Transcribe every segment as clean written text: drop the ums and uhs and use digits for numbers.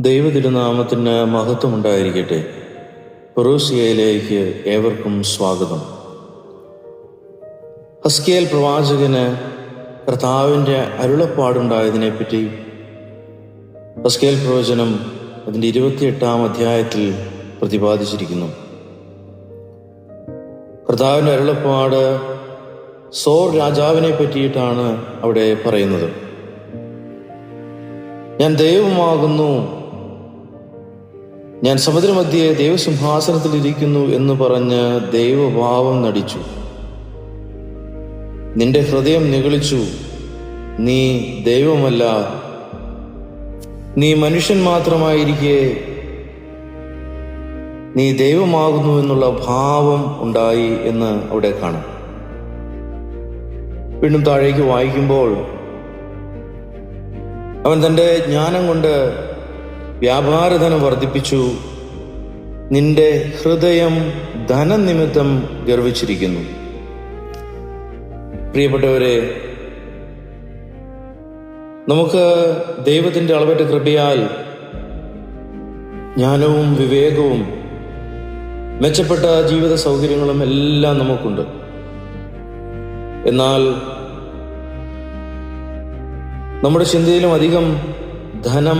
ദൈവതിരുനാമത്തിന് മഹത്വമുണ്ടായിരിക്കട്ടെ. പെറൂസിയയിലേക്ക് ഏവർക്കും സ്വാഗതം. ഹസ്കേൽ പ്രവാചകന് കർത്താവിൻ്റെ അരുളപ്പാടുണ്ടായതിനെപ്പറ്റി ഹസ്കേൽ പ്രവചനം അതിൻ്റെ 28-ാം അധ്യായത്തിൽ പ്രതിപാദിച്ചിരിക്കുന്നു. കർത്താവിൻ്റെ അരുളപ്പാട് സോർ രാജാവിനെ പറ്റിയിട്ടാണ് അവിടെ പറയുന്നത്. ഞാൻ ദൈവമാകുന്നു, ഞാൻ സമുദ്രമധ്യേ ദൈവസിംഹാസനത്തിലിരിക്കുന്നു എന്ന് പറഞ്ഞ് ദൈവഭാവം നടിച്ചു. നിന്റെ ഹൃദയം നിഗളിച്ചു, നീ ദൈവമല്ല, നീ മനുഷ്യൻ മാത്രമായിരിക്കെ നീ ദൈവമാകുന്നു എന്നുള്ള ഭാവം ഉണ്ടായി എന്ന് അവിടെ കാണാം. വീണ്ടും താഴേക്ക് വായിക്കുമ്പോൾ അവൻ തൻ്റെ ജ്ഞാനം കൊണ്ട് വ്യാപാരധനം വർദ്ധിപ്പിച്ചു, നിന്റെ ഹൃദയം ധനനിമിത്തം ഗർവിച്ചിരിക്കുന്നു. പ്രിയപ്പെട്ടവരെ, നമുക്ക് ദൈവത്തിൻ്റെ അളവറ്റ കൃപയാൽ ജ്ഞാനവും വിവേകവും മെച്ചപ്പെട്ട ജീവിത സൗകര്യങ്ങളും എല്ലാം നമുക്കുണ്ട്. എന്നാൽ നമ്മുടെ ചിന്തയിലും അധികം ധനം,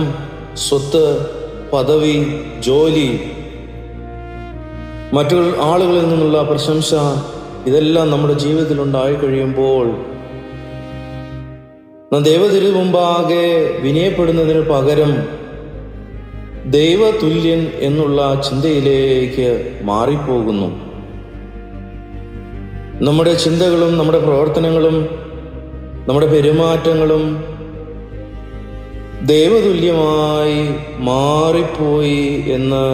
സ്വത്ത്, പദവി, ജോലി, മറ്റു ആളുകളിൽ നിന്നുള്ള പ്രശംസ, ഇതെല്ലാം നമ്മുടെ ജീവിതത്തിൽ ഉണ്ടായി കഴിയുമ്പോൾ നാം ദൈവത്തിനു മുമ്പാകെ വിനയപ്പെടുന്നതിന് പകരം ദൈവതുല്യൻ എന്നുള്ള ചിന്തയിലേക്ക് മാറിപ്പോകുന്നു. നമ്മുടെ ചിന്തകളും നമ്മുടെ പ്രവർത്തനങ്ങളും നമ്മുടെ പെരുമാറ്റങ്ങളും ദൈവതുല്യമായി മാറിപ്പോയി എന്ന്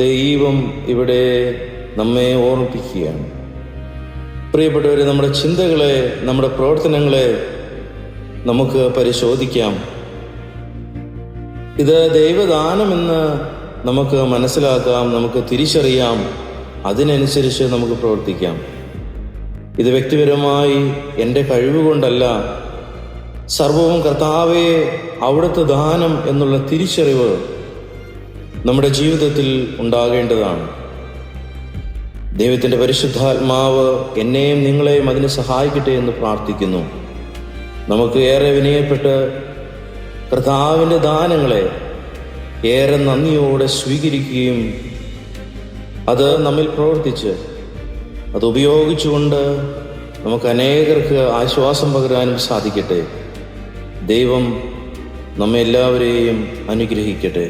ദൈവം ഇവിടെ നമ്മെ ഓർമ്മിപ്പിക്കുകയാണ്. പ്രിയപ്പെട്ടവരെ, നമ്മുടെ ചിന്തകളെ, നമ്മുടെ പ്രവർത്തനങ്ങളെ നമുക്ക് പരിശോധിക്കാം. ഇത് ദൈവദാനമെന്ന് നമുക്ക് മനസ്സിലാക്കാം, നമുക്ക് തിരിച്ചറിയാം, അതിനനുസരിച്ച് നമുക്ക് പ്രവർത്തിക്കാം. ഇത് വ്യക്തിപരമായി എൻ്റെ കഴിവുകൊണ്ടല്ല, സർവവും കർത്താവേ അവിടുത്തെ ദാനം എന്നുള്ള തിരിച്ചറിവ് നമ്മുടെ ജീവിതത്തിൽ ഉണ്ടാകേണ്ടതാണ്. ദൈവത്തിൻ്റെ പരിശുദ്ധാത്മാവ് എന്നെയും നിങ്ങളെയും അതിന് സഹായിക്കട്ടെ എന്ന് പ്രാർത്ഥിക്കുന്നു. നമുക്ക് ഏറെ വിനയപ്പെട്ട് കർത്താവിൻ്റെ ദാനങ്ങളെ ഏറെ നന്ദിയോടെ സ്വീകരിക്കുകയും അത് നമ്മിൽ പ്രവർത്തിച്ച് അത് ഉപയോഗിച്ചുകൊണ്ട് നമുക്ക് അനേകർക്ക് ആശ്വാസം പകരാനും സാധിക്കട്ടെ. ദൈവം നമ്മെ എല്ലാവരെയും അനുഗ്രഹിക്കട്ടെ.